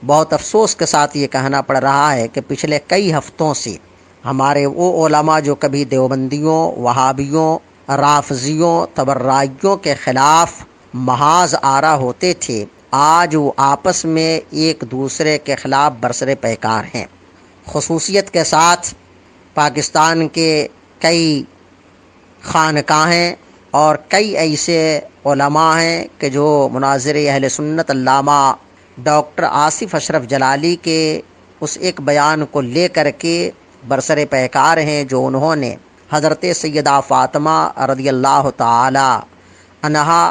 بہت افسوس کے ساتھ یہ کہنا پڑ رہا ہے کہ پچھلے کئی ہفتوں سے ہمارے وہ علماء جو کبھی دیوبندیوں، وہابیوں، رافضیوں، تبرائیوں کے خلاف محاذ آرا ہوتے تھے، آج وہ آپس میں ایک دوسرے کے خلاف برسر پیکار ہیں۔ خصوصیت کے ساتھ پاکستان کے کئی خانقاہیں اور کئی ایسے علماء ہیں کہ جو مناظر اہل سنت علامہ ڈاکٹر آصف اشرف جلالی کے اس ایک بیان کو لے کر کے برسر پیکار ہیں جو انہوں نے حضرت سیدہ فاطمہ رضی اللہ تعالی عنہا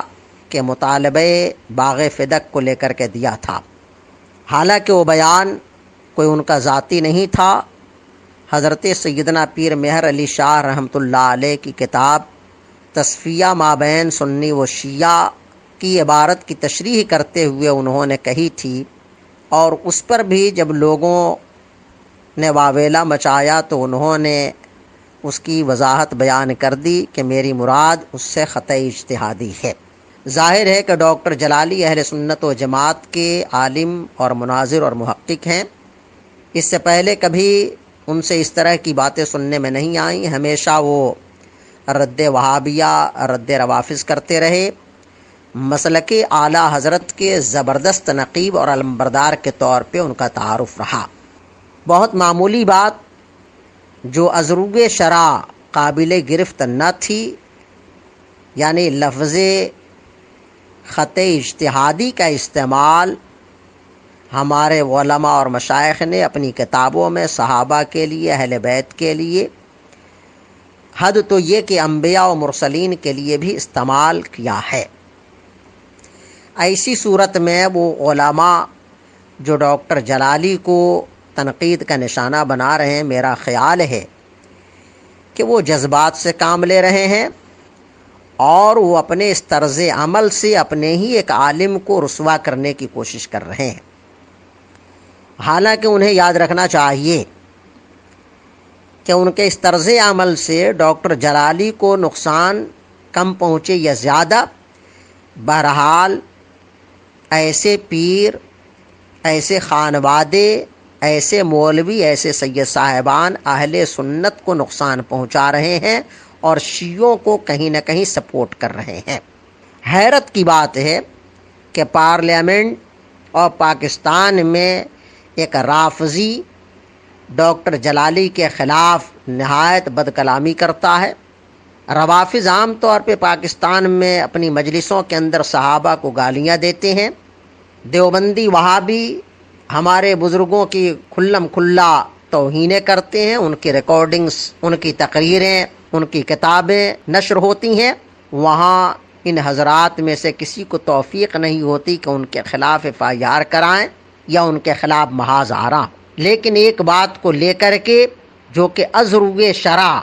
کے مطالبے باغ فدق کو لے کر کے دیا تھا۔ حالانکہ وہ بیان کوئی ان کا ذاتی نہیں تھا، حضرت سیدنا پیر مہر علی شاہ رحمۃ اللہ علیہ کی کتاب تصفیہ مابین سنی و شیعہ کی عبارت کی تشریح کرتے ہوئے انہوں نے کہی تھی، اور اس پر بھی جب لوگوں نے واویلا مچایا تو انہوں نے اس کی وضاحت بیان کر دی کہ میری مراد اس سے خطأ اجتہادی ہے۔ ظاہر ہے کہ ڈاکٹر جلالی اہل سنت و جماعت کے عالم اور مناظر اور محقق ہیں۔ اس سے پہلے کبھی ان سے اس طرح کی باتیں سننے میں نہیں آئیں، ہمیشہ وہ رد وہابیہ، رد روافظ کرتے رہے۔ مسلک اعلیٰ حضرت کے زبردست نقیب اور علمبردار کے طور پہ ان کا تعارف رہا۔ بہت معمولی بات جو از روئے شرع قابل گرفت نہ تھی، یعنی لفظ خطأ اجتہادی کا استعمال ہمارے علماء اور مشائخ نے اپنی کتابوں میں صحابہ کے لیے، اہل بیت کے لیے، حد تو یہ کہ انبیاء و مرسلین کے لیے بھی استعمال کیا ہے۔ ایسی صورت میں وہ علماء جو ڈاکٹر جلالی کو تنقید کا نشانہ بنا رہے ہیں، میرا خیال ہے کہ وہ جذبات سے کام لے رہے ہیں اور وہ اپنے اس طرز عمل سے اپنے ہی ایک عالم کو رسوا کرنے کی کوشش کر رہے ہیں۔ حالانکہ انہیں یاد رکھنا چاہیے کہ ان کے اس طرز عمل سے ڈاکٹر جلالی کو نقصان کم پہنچے یا زیادہ، بہرحال ایسے پیر، ایسے خانوادے، ایسے مولوی، ایسے سید صاحبان اہل سنت کو نقصان پہنچا رہے ہیں اور شیعوں کو کہیں نہ کہیں سپورٹ کر رہے ہیں۔ حیرت کی بات ہے کہ پارلیمنٹ اور پاکستان میں ایک رافضی ڈاکٹر جلالی کے خلاف نہایت بد کلامی کرتا ہے۔ روافظ عام طور پہ پاکستان میں اپنی مجلسوں کے اندر صحابہ کو گالیاں دیتے ہیں۔ دیوبندی وہابی ہمارے بزرگوں کی کھلم کھلا توہینیں کرتے ہیں، ان کی ریکارڈنگز، ان کی تقریریں، ان کی کتابیں نشر ہوتی ہیں۔ وہاں ان حضرات میں سے کسی کو توفیق نہیں ہوتی کہ ان کے خلاف FIR کرائیں یا ان کے خلاف محاذ آرا، لیکن ایک بات کو لے کر کے جو کہ از روئے شرع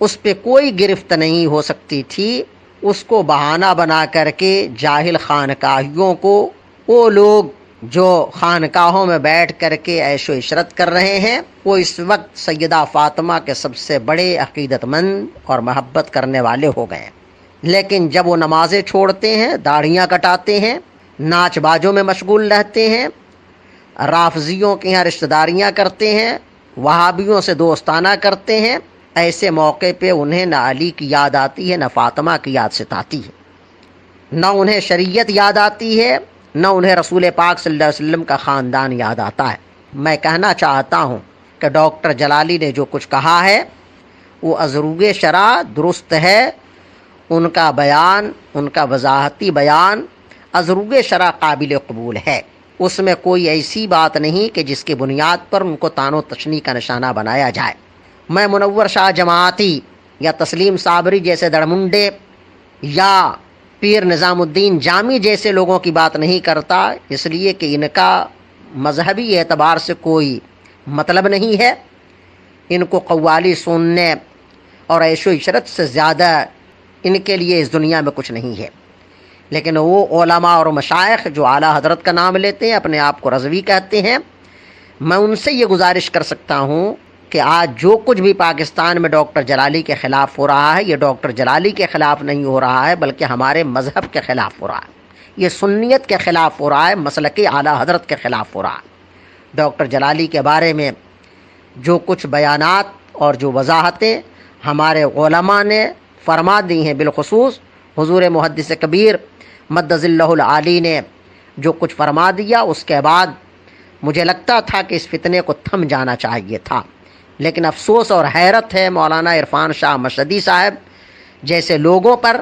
اس پہ کوئی گرفت نہیں ہو سکتی تھی، اس کو بہانہ بنا کر کے جاہل خانقاہیوں کو، وہ لوگ جو خانقاہوں میں بیٹھ کر کے عیش و عشرت کر رہے ہیں، وہ اس وقت سیدہ فاطمہ کے سب سے بڑے عقیدت مند اور محبت کرنے والے ہو گئے ہیں۔ لیکن جب وہ نمازیں چھوڑتے ہیں، داڑھیاں کٹاتے ہیں، ناچ بازوں میں مشغول رہتے ہیں، رافضیوں کے یہاں رشتہ داریاں کرتے ہیں، وہابیوں سے دوستانہ کرتے ہیں، ایسے موقع پہ انہیں نہ علی کی یاد آتی ہے، نہ فاطمہ کی یاد ستاتی ہے، نہ انہیں شریعت یاد آتی ہے، نہ انہیں رسول پاک صلی اللہ علیہ وسلم کا خاندان یاد آتا ہے۔ میں کہنا چاہتا ہوں کہ ڈاکٹر جلالی نے جو کچھ کہا ہے وہ از روئے شرع درست ہے، ان کا بیان، ان کا وضاحتی بیان از روئے شرع قابل قبول ہے، اس میں کوئی ایسی بات نہیں کہ جس کی بنیاد پر ان کو طعن و تشنیع کا نشانہ بنایا جائے۔ میں منور شاہ جماعتی یا تسلیم صابری جیسے دڑمنڈے یا پیر نظام الدین جامی جیسے لوگوں کی بات نہیں کرتا، اس لیے کہ ان کا مذہبی اعتبار سے کوئی مطلب نہیں ہے، ان کو قوالی سننے اور عیش و عشرت سے زیادہ ان کے لیے اس دنیا میں کچھ نہیں ہے۔ لیکن وہ علماء اور مشائخ جو اعلیٰ حضرت کا نام لیتے ہیں، اپنے آپ کو رضوی کہتے ہیں، میں ان سے یہ گزارش کر سکتا ہوں کہ آج جو کچھ بھی پاکستان میں ڈاکٹر جلالی کے خلاف ہو رہا ہے، یہ ڈاکٹر جلالی کے خلاف نہیں ہو رہا ہے بلکہ ہمارے مذہب کے خلاف ہو رہا ہے، یہ سنیت کے خلاف ہو رہا ہے، مسلک اعلیٰ حضرت کے خلاف ہو رہا ہے۔ ڈاکٹر جلالی کے بارے میں جو کچھ بیانات اور جو وضاحتیں ہمارے علماء نے فرما دی ہیں، بالخصوص حضور محدث کبیر مد ظلہ العالی نے جو کچھ فرما دیا، اس کے بعد مجھے لگتا تھا کہ اس فتنے کو تھم جانا چاہیے تھا، لیکن افسوس اور حیرت ہے مولانا عرفان شاہ مشہدی صاحب جیسے لوگوں پر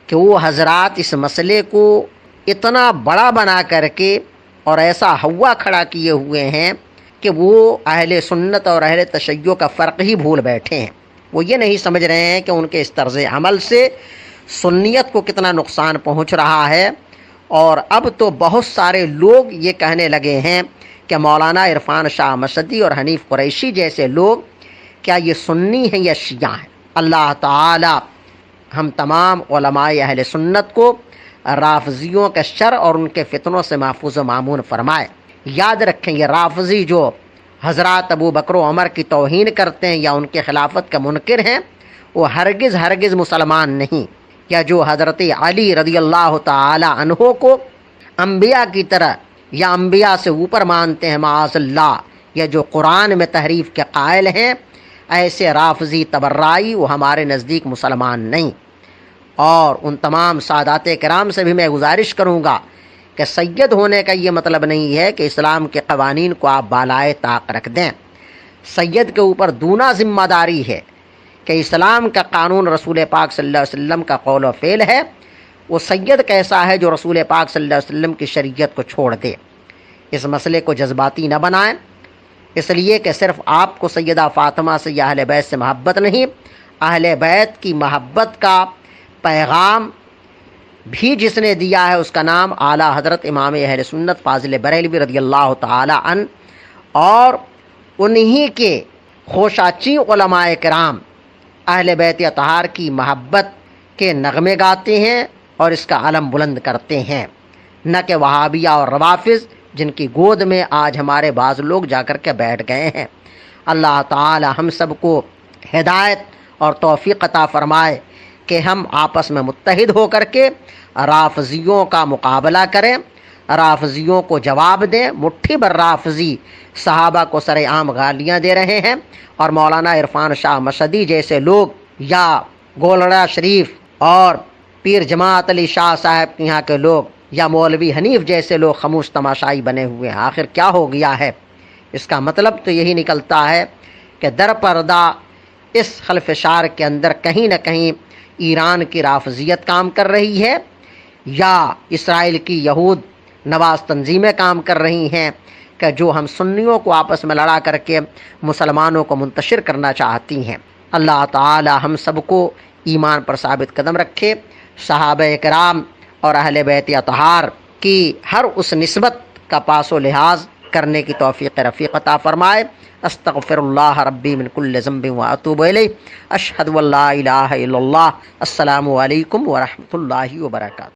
کہ وہ حضرات اس مسئلے کو اتنا بڑا بنا کر کے اور ایسا ہوا کھڑا کیے ہوئے ہیں کہ وہ اہل سنت اور اہل تشیع کا فرق ہی بھول بیٹھے ہیں۔ وہ یہ نہیں سمجھ رہے ہیں کہ ان کے اس طرز عمل سے سنیت کو کتنا نقصان پہنچ رہا ہے، اور اب تو بہت سارے لوگ یہ کہنے لگے ہیں کہ مولانا عرفان شاہ مشہدی اور حنیف قریشی جیسے لوگ کیا یہ سنی ہیں یا شیعہ ہیں؟ اللہ تعالی ہم تمام علماء اہل سنت کو رافضیوں کے شر اور ان کے فتنوں سے محفوظ و مامون فرمائے۔ یاد رکھیں، یہ رافضی جو حضرات ابو بکر و عمر کی توہین کرتے ہیں یا ان کے خلافت کا منکر ہیں، وہ ہرگز مسلمان نہیں، یا جو حضرت علی رضی اللہ تعالی عنہ کو انبیاء کی طرح یا انبیاء سے اوپر مانتے ہیں معاذ اللہ، یا جو قرآن میں تحریف کے قائل ہیں، ایسے رافضی تبرعی وہ ہمارے نزدیک مسلمان نہیں۔ اور ان تمام سادات کرام سے بھی میں گزارش کروں گا کہ سید ہونے کا یہ مطلب نہیں ہے کہ اسلام کے قوانین کو آپ بالائے طاق رکھ دیں۔ سید کے اوپر دونا ذمہ داری ہے کہ اسلام کا قانون رسول پاک صلی اللہ علیہ وسلم کا قول و فعل ہے۔ وہ سید کیسا ہے جو رسول پاک صلی اللہ علیہ وسلم کی شریعت کو چھوڑ دے؟ اس مسئلے کو جذباتی نہ بنائیں، اس لیے کہ صرف آپ کو سیدہ فاطمہ سے یا اہل بیت سے محبت نہیں، اہل بیت کی محبت کا پیغام بھی جس نے دیا ہے اس کا نام اعلیٰ حضرت امام اہل سنت فاضل بریلوی رضی اللہ تعالی عنہ، اور انہی کے خوشاچی علماء کرام اہل بیت اطہار کی محبت کے نغمے گاتے ہیں اور اس کا علم بلند کرتے ہیں، نہ کہ وہابیہ اور روافظ جن کی گود میں آج ہمارے بعض لوگ جا کر کے بیٹھ گئے ہیں۔ اللہ تعالی ہم سب کو ہدایت اور توفیق عطا فرمائے کہ ہم آپس میں متحد ہو کر کے رافضیوں کا مقابلہ کریں، رافضیوں کو جواب دیں۔ مٹھی بھر رافضی صحابہ کو سر عام گالیاں دے رہے ہیں، اور مولانا عرفان شاہ مشہدی جیسے لوگ یا گولڑا شریف اور پیر جماعت علی شاہ صاحب کے یہاں کے لوگ یا مولوی حنیف جیسے لوگ خاموش تماشائی بنے ہوئے ہیں۔ آخر کیا ہو گیا ہے؟ اس کا مطلب تو یہی نکلتا ہے کہ در پردہ اس خلفشار کے اندر کہیں نہ کہیں ایران کی رافضیت کام کر رہی ہے، یا اسرائیل کی یہود نواز تنظیمیں کام کر رہی ہیں کہ جو ہم سنیوں کو آپس میں لڑا کر کے مسلمانوں کو منتشر کرنا چاہتی ہیں۔ اللہ تعالی ہم سب کو ایمان پر ثابت قدم رکھے، صحابہ کرام اور اہل بیت اطہار کی ہر اس نسبت کا پاس و لحاظ کرنے کی توفیق رفیق عطا فرمائے۔ استغفر اللہ ربی من کل ذنب واتوب الیہ، اشہد ان لا الہ الا اللہ۔ السلام علیکم ورحمۃ اللہ وبرکاتہ۔